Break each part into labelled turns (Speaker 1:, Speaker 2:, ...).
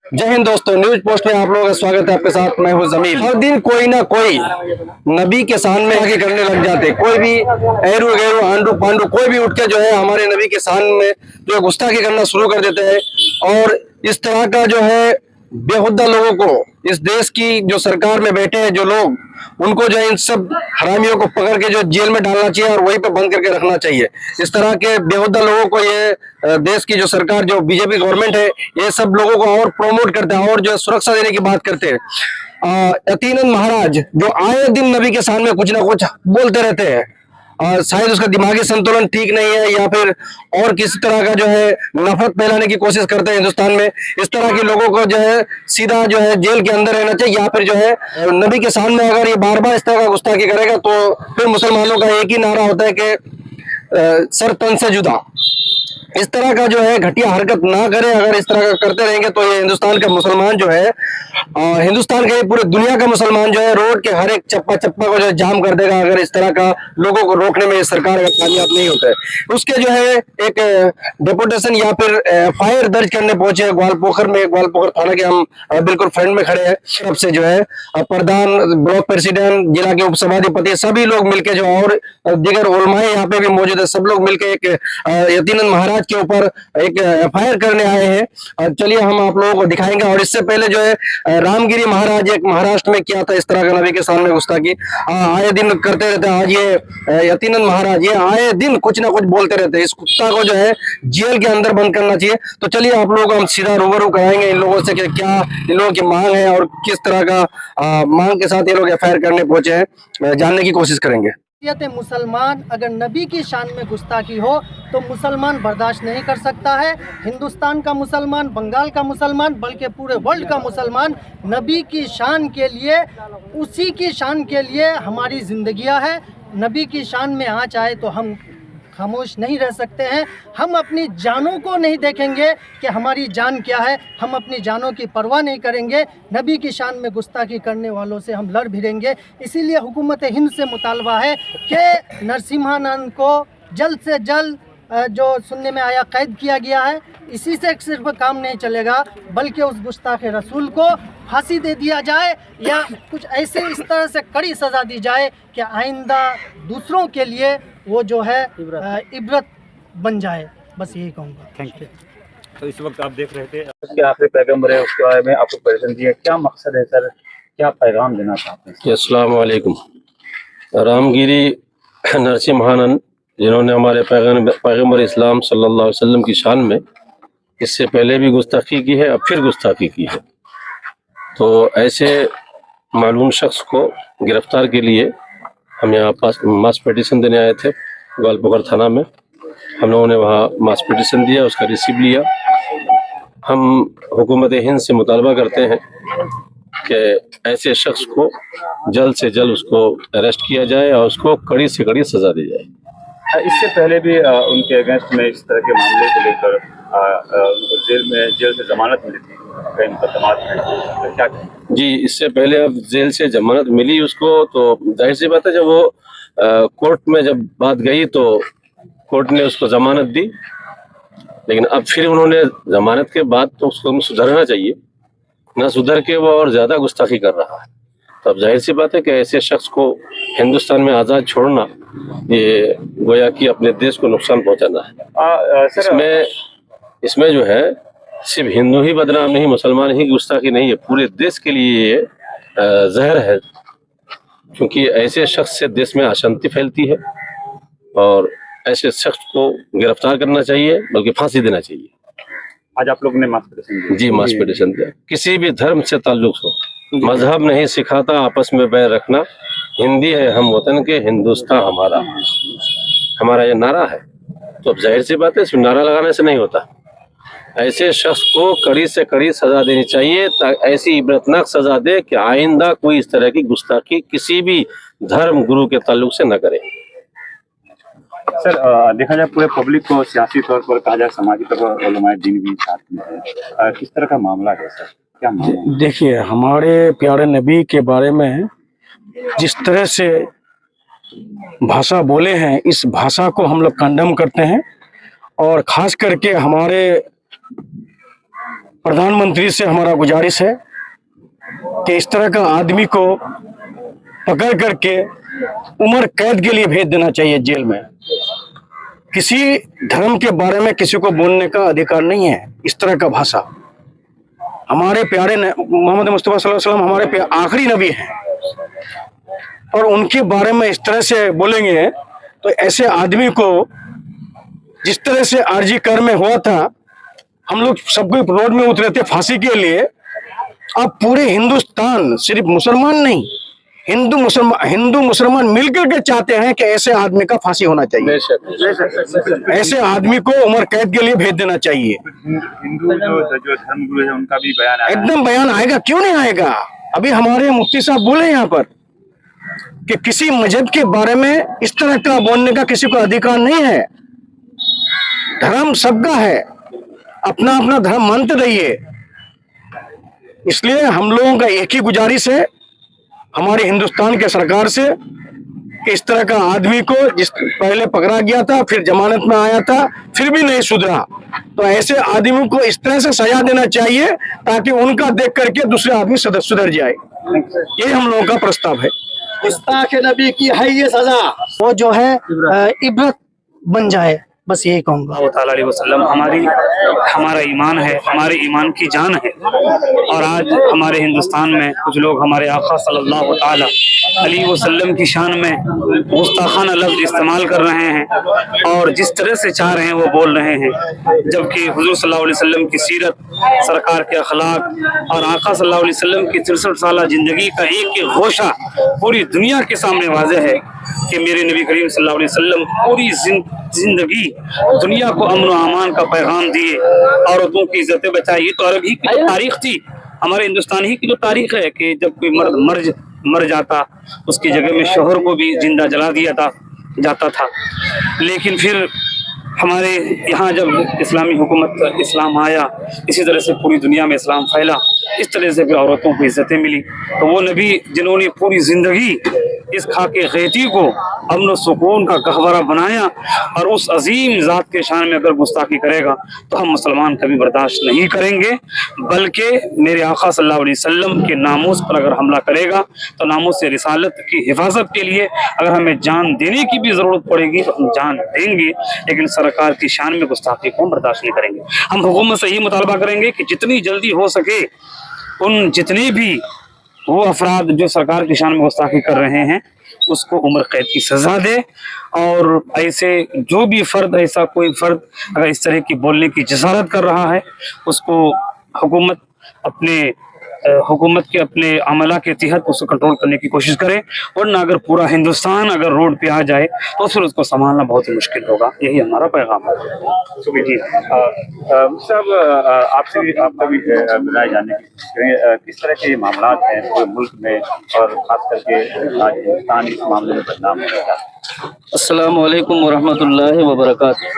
Speaker 1: जय हिंद दोस्तों, news post में आप लोगों का स्वागत है। आपके साथ मैं हूं जमील। हर दिन कोई ना कोई नबी के शान में आगे करने लग जाते। कोई भी एरू गैरू आंडू पांडू कोई भी उठ के जो है हमारे नबी के शान में जो है गुस्ताखी करना शुरू कर देते हैं। और इस तरह का जो है बेहुदा लोगों को, इस देश की जो सरकार में बैठे हैं जो लोग, उनको जो है इन सब हरामियों को पकड़ के जो जेल में डालना चाहिए और वहीं पर बंद करके रखना चाहिए। इस तरह के बेहुदा लोगों को ये देश की जो सरकार, जो बीजेपी गवर्नमेंट है, ये सब लोगों को और प्रमोट करते हैं और जो है सुरक्षा देने की बात करते हैं। यतीनन महाराज जो आए दिन नबी के सामने कुछ ना कुछ बोलते रहते हैं। शायद उसका दिमागी संतुलन ठीक नहीं है या फिर और किसी तरह का जो है नफरत फैलाने की कोशिश करते हैं हिंदुस्तान में। इस तरह के लोगों को जो है सीधा जो है जेल के अंदर रहना चाहिए, या फिर जो है नबी के सामने अगर ये बार बार इस तरह का गुस्ताखी करेगा तो फिर मुसलमानों का एक ही नारा होता है कि सर तन से जुदा। इस तरह का जो है घटिया हरकत ना करे। अगर इस तरह का करते रहेंगे तो ये हिंदुस्तान का मुसलमान जो है, हिंदुस्तान का, पूरे दुनिया का मुसलमान जो है रोड के हर एक चप्पा चप्पा को जो है जाम कर देगा, अगर इस तरह का लोगों को रोकने में सरकार अगर कामयाब नहीं होता है। उसके जो है एक डेपुटेशन या फिर एफआईआर दर्ज करने पहुंचे ग्वालपोखर में। ग्वालपोखर थाना के हम बिल्कुल फ्रंट में खड़े हैं। तरफ से जो है प्रधान, ब्लॉक प्रेसिडेंट, जिला के उपसभाधिपति, सभी लोग मिलकर जो, और दीगर उलमाए यहाँ पे भी मौजूद है, सब लोग मिलकर एक यतीनन महाराज के ऊपर एक एफआईआर करने आए हैं। चलिए हम आप लोगों को दिखाएंगे। और इससे पहले जो है रामगिरी महाराज एक महाराष्ट्र में किया था इस तरह का नबी के सामने गुस्ताखी, आए दिन करते रहते हैं। आज ये यतीनन महाराज ये आए दिन कुछ ना कुछ बोलते रहते हैं। इस कुत्ता को जो है जेल के अंदर बंद करना चाहिए। तो चलिए आप लोगों को हम सीधा रूबरू कराएंगे इन लोगों से कि क्या इन लोगों की मांग है और किस तरह का मांग के साथ ये लोग एफआईआर करने पहुंचे हैं, जानने की कोशिश करेंगे।
Speaker 2: मुसलमान अगर नबी की शान में गुस्ताखी हो तो मुसलमान बर्दाश्त नहीं कर सकता है। हिंदुस्तान का मुसलमान, बंगाल का मुसलमान, बल्कि पूरे वर्ल्ड का मुसलमान नबी की शान के लिए, उसी की शान के लिए हमारी जिंदगियां है। नबी की शान में आँच आए तो हम खामोश नहीं रह सकते हैं। हम अपनी जानों को नहीं देखेंगे कि हमारी जान क्या है, हम अपनी जानों की परवाह नहीं करेंगे। नबी की शान में गुस्ताखी करने वालों से हम लड़ भिड़ेंगे। इसीलिए हुकूमत हिंद से मुतालबा है कि नरसिम्हानंद को जल्द से जल्द, जो सुनने में आया, कैद किया गया है। इसी से सिर्फ काम नहीं चलेगा, बल्कि उस गुस्ताखे रसूल को फांसी दे दिया जाए या कुछ ऐसे इस तरह से कड़ी सज़ा दी जाए कि आइंदा दूसरों के लिए वो जो है इबरत बन जाए। बस यही कहूँगा।
Speaker 3: Thank you. तो इस वक्त आप देख रहे थे कि आखिरी पैगंबर है, उसके बारे में आपको प्रेजेंट दिया, क्या मकसद है सर, क्या पैगाम देना चाहते हैं?
Speaker 1: अस्सलाम वालेकुम। रामगिरी नरसिम्हानंद जिन्होंने हमारे पैगंबर इस्लाम सल्लल्लाहु अलैहि वसल्लम की शान में इससे पहले भी गुस्ताखी की है, अब फिर गुस्ताखी की है, तो ऐसे मालूम शख्स को गिरफ्तार के लिए हम यहाँ पास मास पिटीशन देने आए थे ग्वालपोखर थाना में। हम लोगों ने वहाँ मास पिटीशन दिया, उसका रिसीव लिया। हम हुकूमत हिंद से मुतालबा करते हैं कि ऐसे शख्स को जल्द से जल्द उसको अरेस्ट किया जाए और उसको कड़ी से कड़ी सज़ा दी जाए।
Speaker 3: इससे पहले भी उनके अगेंस्ट में इस तरह के मामले को लेकर उनको जेल से जमानत मिली थी कई मुकदमात में, तो क्या कहें?
Speaker 1: जी, इससे पहले अब जेल से जमानत मिली उसको, तो जाहिर सी बात है जब वो कोर्ट में जब बात गई तो कोर्ट ने उसको जमानत दी, लेकिन अब फिर उन्होंने जमानत के बाद तो उसको सुधरना चाहिए, ना सुधर के वो और ज़्यादा गुस्ताखी कर रहा है। तो अब जाहिर सी बात है कि ऐसे शख्स को हिंदुस्तान में आज़ाद छोड़ना ये गोया कि अपने देश को नुकसान पहुंचाना है। इसमें जो है सिर्फ हिंदू ही बदनाम नहीं, मुसलमान ही गुस्ताखी नहीं है, पूरे देश के लिए ये जहर है, क्योंकि ऐसे शख्स से देश में अशांति फैलती है और ऐसे शख्स को गिरफ्तार करना चाहिए, बल्कि फांसी देना चाहिए।
Speaker 3: आज आप लोगों ने मास पिटीशन दिया?
Speaker 1: जी, मास पिटीशन दिया। किसी भी धर्म से ताल्लुक हो, मजहब नहीं सिखाता आपस में बैर रखना, हिंदी है हम वतन के, हिंदुस्तान हमारा, हमारा ये नारा है। तो अब जाहिर सी बात है इसमें नारा लगाने से नहीं होता। ऐसे शख्स को कड़ी से कड़ी सजा देनी चाहिए, ताकि ऐसी इबरतनाक सजा दे कि आइंदा कोई इस तरह की गुस्ताखी किसी भी धर्म गुरु के ताल्लुक से न करे।
Speaker 3: सर, देखा जाए पूरे पब्लिक को सियासी तौर पर, कहा जाए समाजी तौर पर उलमाए दीन भी साथ में है, किस तरह का मामला है सर, क्या मामला है?
Speaker 4: देखिए, हमारे प्यारे नबी के बारे में जिस तरह से भाषा बोले हैं, इस भाषा को हम लोग कंडेम करते हैं। और खास करके हमारे प्रधानमंत्री से हमारा गुजारिश है कि इस तरह का आदमी को पकड़ करके उम्र कैद के लिए भेज देना चाहिए जेल में। किसी धर्म के बारे में किसी को बोलने का अधिकार नहीं है। इस तरह का भाषा, हमारे प्यारे मोहम्मद मुस्तफा सल्लल्लाहु अलैहि वसल्लम हमारे आखिरी नबी हैं और उनके बारे में इस तरह से बोलेंगे तो ऐसे आदमी को, जिस तरह से आरजी कर में हुआ था, हम लोग सबको रोड में उतरे थे फांसी के लिए। अब पूरे हिंदुस्तान, सिर्फ मुसलमान नहीं, हिंदू मुसलमान मिलकर के चाहते हैं कि ऐसे आदमी का फांसी होना चाहिए। ऐसे आदमी को उम्र कैद के लिए भेज देना चाहिए।
Speaker 3: हिंदू जो धर्मगुरु है उनका भी बयान आया,
Speaker 4: एकदम बयान आएगा, क्यों नहीं आएगा। अभी हमारे मुफ्ती साहब बोले यहाँ पर कि किसी मजहब के बारे में इस तरह का बोलने का किसी को अधिकार नहीं है। धर्म सबका है, अपना अपना धर्म मानते रहिए। इसलिए हम लोगों का एक ही गुजारिश है हमारे हिंदुस्तान के सरकार से कि इस तरह का आदमी को, जिस पहले पकड़ा गया था, फिर जमानत में आया था, फिर भी नहीं सुधरा, तो ऐसे आदमी को इस तरह से सजा देना चाहिए ताकि उनका देख करके दूसरे आदमी सुधर जाए। ये हम लोगों का प्रस्ताव है।
Speaker 2: गुस्ताख नबी की है ये सजा, वो जो है इबरत बन जाए, बस यही कहूँगा।
Speaker 5: सल्लल्लाहु अलैहि वसल्लम हमारा ईमान है, हमारे ईमान की जान है। और आज हमारे हिंदुस्तान में कुछ लोग हमारे आका सल्लल्लाहु अलैहि वसल्लम की शान में गुस्ताखाना लफ्ज इस्तेमाल कर रहे हैं और जिस तरह से चाह रहे हैं वो बोल रहे हैं, जबकि हुजूर सल्लल्लाहु अलैहि वसल्लम की सीरत, सरकार के अखलाक और आका सल्लल्लाहु अलैहि वसल्लम की 63 साला जिंदगी का एक एक गोशा पूरी दुनिया के सामने वाज़ेह है कि मेरे नबी करीम सल्लल्लाहु अलैहि वसल्लम पूरी जिंदगी दुनिया को अमन और अमान का पैगाम दिए, औरतों की इज्जतें बचाई। ये तो अरब ही की तो तारीख थी, हमारे हिंदुस्तान ही की जो तारीख है कि जब कोई मर्द मर जाता उसकी जगह में शोहर को भी जिंदा जला दिया जाता था। लेकिन फिर हमारे यहाँ जब इस्लामी हुकूमत, इस्लाम आया, इसी तरह से पूरी दुनिया में इस्लाम फैला, इस तरह से फिर औरतों को इज्जतें मिली। तो वो नबी जिन्होंने पूरी जिंदगी इस खाके गैती को अमन सुकून का गहवरा बनाया, और उस अजीम ज़ात के शान में अगर गुस्ताखी करेगा तो हम मुसलमान कभी बर्दाश्त नहीं करेंगे, बल्कि मेरे आका सल्लल्लाहु अलैहि वसल्लम के नामूस पर अगर हमला करेगा तो नामूस से रिसालत की हिफाजत के लिए अगर हमें जान देने की भी ज़रूरत पड़ेगी तो हम जान देंगे, लेकिन सरकार की शान में गुस्ताखी को हम बर्दाश्त नहीं करेंगे। हम हुकूमत से यही मुतालबा करेंगे कि जितनी जल्दी हो सके उन जितने भी वो अफराद जो सरकार की शान में गुस्ताखी कर रहे हैं उसको उम्र कैद की सजा दे, और ऐसे जो भी फर्द, ऐसा कोई फर्द अगर इस तरह की बोलने की जसारत कर रहा है उसको हुकूमत के अपने अमला के तहत उसको कंट्रोल करने की कोशिश करे, वरना अगर पूरा हिंदुस्तान अगर रोड पे आ जाए तो फिर उसको संभालना बहुत ही मुश्किल होगा। यही हमारा पैगाम है।
Speaker 3: जी सब आपका भी राय जानने की कोशिश करें, किस तरह के मामला हैं पूरे मुल्क में और खास करके आज हिंदुस्तान इस मामले में बदनाम हो रहा है।
Speaker 6: अस्सलामु अलैकुम वरहमतुल्लाहि वबरकातुहू।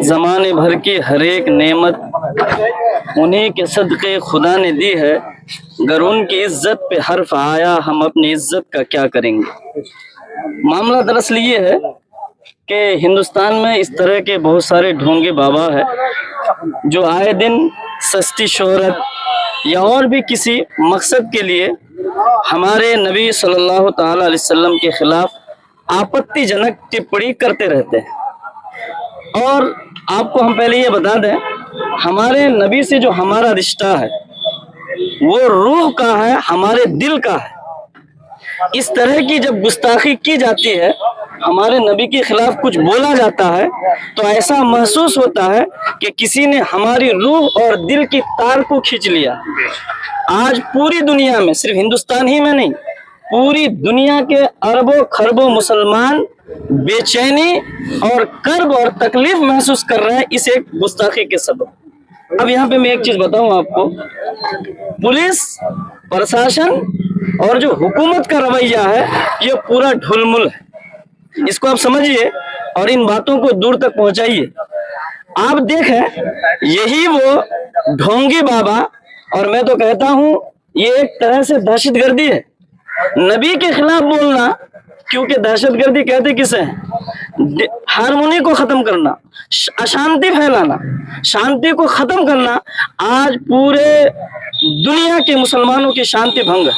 Speaker 6: ज़माने भर की हर एक नेमत उन्हीं के सदक़े खुदा ने दी है, अगर उनकी इज्जत पे हर्फ आया हम अपनी इज्जत का क्या करेंगे। मामला दरअसल ये है कि हिंदुस्तान में इस तरह के बहुत सारे ढोंगे बाबा है जो आए दिन सस्ती शोहरत या और भी किसी मकसद के लिए हमारे नबी सल्लल्लाहु ताला अलैहि वसल्लम के खिलाफ आपत्तिजनक टिप्पणी करते रहते हैं। और आपको हम पहले ये बता दें, हमारे नबी से जो हमारा रिश्ता है वो रूह का है, हमारे दिल का है। इस तरह की जब गुस्ताखी की जाती है, हमारे नबी के खिलाफ कुछ बोला जाता है, तो ऐसा महसूस होता है कि किसी ने हमारी रूह और दिल की तार को खींच लिया। आज पूरी दुनिया में, सिर्फ हिंदुस्तान ही में नहीं, पूरी दुनिया के अरबों खरबों मुसलमान बेचैनी और कर्ब और तकलीफ महसूस कर रहे हैं इस एक गुस्ताखी के सबब। अब यहाँ पे मैं एक चीज बताऊं आपको, पुलिस प्रशासन और जो हुकूमत का रवैया है ये पूरा ढुलमुल है। इसको आप समझिए और इन बातों को दूर तक पहुंचाइए। आप देखें, यही वो ढोंगी बाबा, और मैं तो कहता हूं ये एक तरह से दहशतगर्दी है। नबी के खिलाफ बोलना क्योंकि दहशतगर्दी कहते किसे हैं? हारमोनी को खत्म करना, अशांति फैलाना, शांति को खत्म करना। आज पूरे दुनिया के मुसलमानों की शांति भंग है,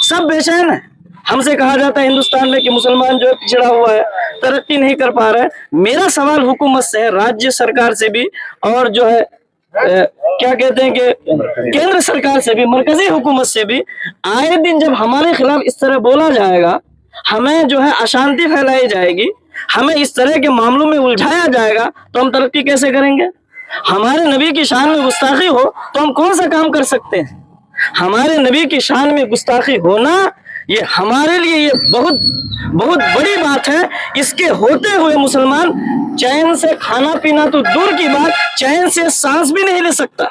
Speaker 6: सब बेचैन है। हमसे कहा जाता है हिंदुस्तान में कि मुसलमान जो है पिछड़ा हुआ है, तरक्की नहीं कर पा रहा है। मेरा सवाल हुकूमत से है, राज्य सरकार से भी, और जो है क्या कहते हैं कि केंद्र सरकार से भी, मरकजी हुकूमत से भी। आए दिन जब हमारे खिलाफ इस तरह बोला जाएगा, हमें जो है अशांति फैलाई जाएगी, हमें इस तरह के मामलों में उलझाया जाएगा, तो हम तरक्की कैसे करेंगे? हमारे नबी की शान में गुस्ताखी हो तो हम कौन सा काम कर सकते हैं? हमारे नबी की शान में गुस्ताखी होना ये हमारे लिए ये बहुत बहुत बड़ी बात है। इसके होते हुए मुसलमान चैन से खाना पीना तो दूर की बात, चैन से सांस भी नहीं ले सकता,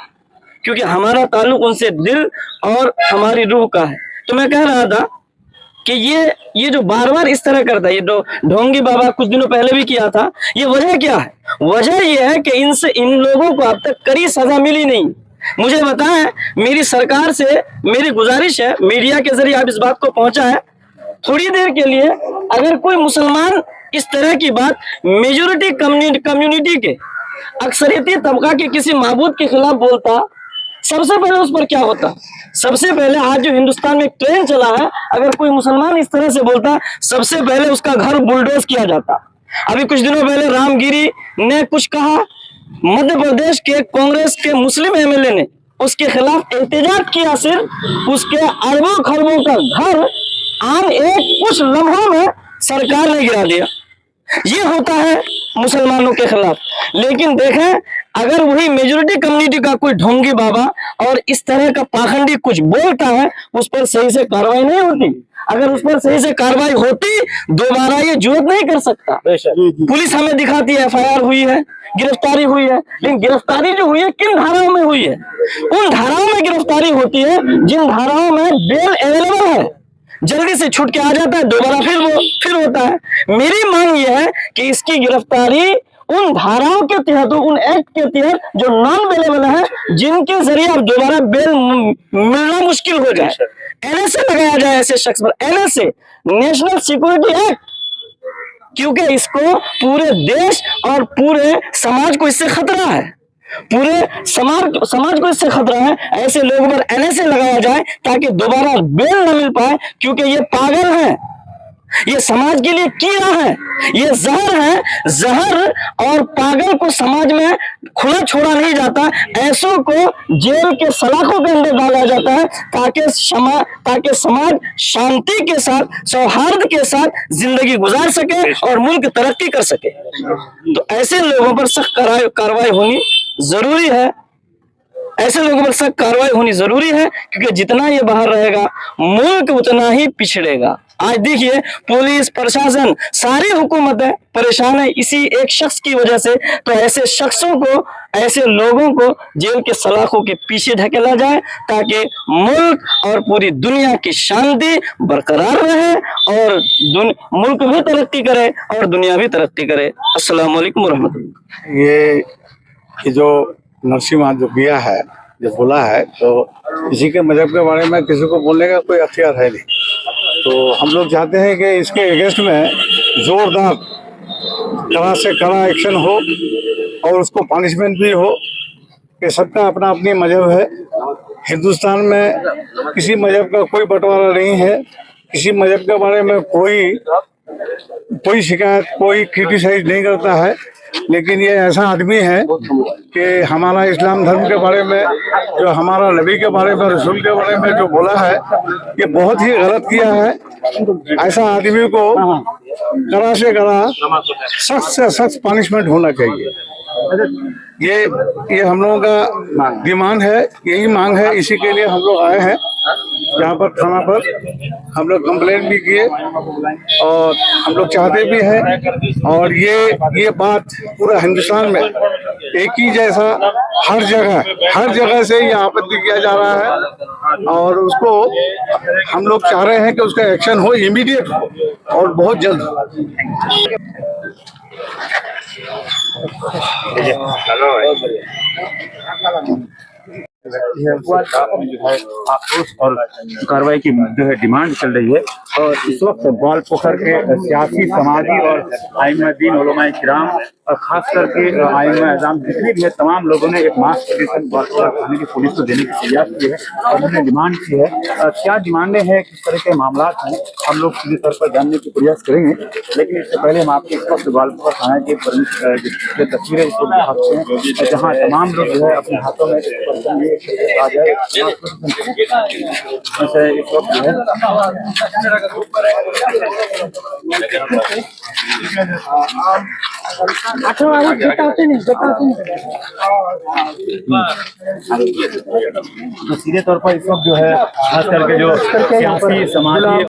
Speaker 6: क्योंकि हमारा ताल्लुक उनसे दिल और हमारी रूह का है। तो मैं कह रहा था कि ये जो बार बार इस तरह करता है, ये ढोंगी बाबा कुछ दिनों पहले भी किया था, ये वजह क्या है? वजह ये है कि इन लोगों को अब तक कड़ी सजा मिली नहीं। मुझे बताएं, मेरी सरकार से मेरी गुजारिश है, मीडिया के जरिए आप इस बात को पहुंचाएं, थोड़ी देर के लिए अगर कोई मुसलमान इस तरह की बात मेजोरिटी कम्युनिटी के, अक्सरियती तबका के किसी माबूद के खिलाफ बोलता, सबसे पहले उस पर क्या होता? सबसे पहले आज जो हिंदुस्तान में एक ट्रेन चला है, अगर कोई मुसलमान इस तरह से बोलता, सबसे पहले उसका घर बुलडोज किया जाता। अभी कुछ दिनों पहले रामगिरी ने कुछ कहा, मध्य प्रदेश के कांग्रेस के मुस्लिम एमएलए ने उसके खिलाफ एहतजाज किया, सिर्फ उसके अरबों खरबों का घर आम एक कुछ लम्हों में सरकार ने गिरा दिया। ये होता है मुसलमानों के खिलाफ। लेकिन देखें, अगर वही मेजोरिटी कम्युनिटी का कोई ढोंगी बाबा और इस तरह का पाखंडी कुछ बोलता है, उस पर सही से कार्रवाई नहीं होती। अगर उस पर सही से कार्रवाई होती, दोबारा ये जुर्रत नहीं कर सकता। पुलिस हमें दिखाती है एफआईआर हुई है, गिरफ्तारी हुई है, लेकिन गिरफ्तारी जो हुई है किन धाराओं में हुई है? उन धाराओं में गिरफ्तारी होती है जिन धाराओं में बेल अवेलेबल है, जल्दी से छूट के आ जाता है, दोबारा फिर होता है। मेरी मांग यह है कि इसकी गिरफ्तारी उन धाराओं के तहत, उन एक्ट के तहत जो नॉन अवेलेबल है, जिनके जरिए अब दोबारा बेल मिलना मुश्किल हो जाए। एनएसए लगाया जाए ऐसे शख्स पर, एनएसए, नेशनल सिक्योरिटी एक्ट, क्योंकि इसको पूरे देश और पूरे समाज को इससे खतरा है, पूरे समाज को इससे खतरा है। ऐसे लोगों पर एनएसए लगाया जाए ताकि दोबारा बेल न मिल पाए, क्योंकि ये पागल हैं, ये समाज के लिए कीड़ा है, ये जहर है। जहर और पागल को समाज में खुला छोड़ा नहीं जाता, ऐसों को जेल के सलाखों के अंदर डाला जाता है ताकि समाज शांति के साथ, सौहार्द के साथ जिंदगी गुजार सके और मुल्क तरक्की कर सके। तो ऐसे लोगों पर सख्त कार्रवाई होनी जरूरी है, ऐसे लोगों पर सख्त कार्रवाई होनी जरूरी है, क्योंकि जितना ये बाहर रहेगा मुल्क उतना ही पिछड़ेगा। आज देखिए, पुलिस प्रशासन, सारी हुकूमतें परेशान है इसी एक शख्स की वजह से। तो ऐसे शख्सों को, ऐसे लोगों को जेल के सलाखों के पीछे ढकेला जाए, ताकि मुल्क और पूरी दुनिया की शांति बरकरार रहे और मुल्क भी तरक्की करे और दुनिया भी तरक्की करे। अस्सलाम वालेकुम रहमतुल्लाह।
Speaker 7: ये जो नरसिम्हा जो किया है, जो बोला है, तो इसी के मजहब के बारे में किसी को बोलने का कोई अख्तियार है नहीं। तो हम लोग चाहते हैं कि इसके अगेंस्ट में जोरदार, कड़ा से कड़ा एक्शन हो और उसको पनिशमेंट भी हो, कि सबका अपना अपनी मजहब है। हिंदुस्तान में किसी मजहब का कोई बंटवारा नहीं है, किसी मजहब के बारे में कोई शिकायत, कोई क्रिटिसाइज नहीं करता है। लेकिन ये ऐसा आदमी है कि हमारा इस्लाम धर्म के बारे में, जो हमारा नबी के बारे में, रसूल के बारे में जो बोला है, ये बहुत ही गलत किया है। ऐसा आदमी को कड़ा से कड़ा, सख्त से सख्त पनिशमेंट होना चाहिए। ये हम लोगों का डिमांड है, यही मांग है। इसी के लिए हम लोग आए हैं यहाँ पर थाना पर। हम लोग कंप्लेंट भी किए और हम लोग चाहते भी हैं, और ये बात पूरा हिंदुस्तान में एक ही जैसा हर जगह से ये आपत्ति किया जा रहा है, और उसको हम लोग चाह रहे हैं कि उसका एक्शन हो, इमीडिएट हो और बहुत जल्द हो।
Speaker 3: हेलो। व्यक्ति है वो जो है आक्रोश और कार्रवाई की जो है डिमांड चल रही है। और इस वक्त बाल पोखर के सियासी, समाजी और आइम्मा-ए-दीन, उलमाए किराम और खास करके आइम्मा-ए-आज़म जितने भी है तमाम लोगों ने एक मास पिटीशन बाल पोखर थाने की पुलिस को देने की तैयार की है और उन्होंने डिमांड की है। क्या डिमांडें हैं, किस तरह के मामला हैं, हम लोग सीधे तौर पर जानने की प्रयास करेंगे। लेकिन इससे पहले हम आपके इस वक्त बाल पोखर थाना के तस्वीरें इसको दिखा सकते हैं जहाँ तमाम लोग जो है अपने हाथों में आ जाए इस वक्त जो है तो सीधे तौर पर इस वक्त जो है खास करके जो सियासी, समाजी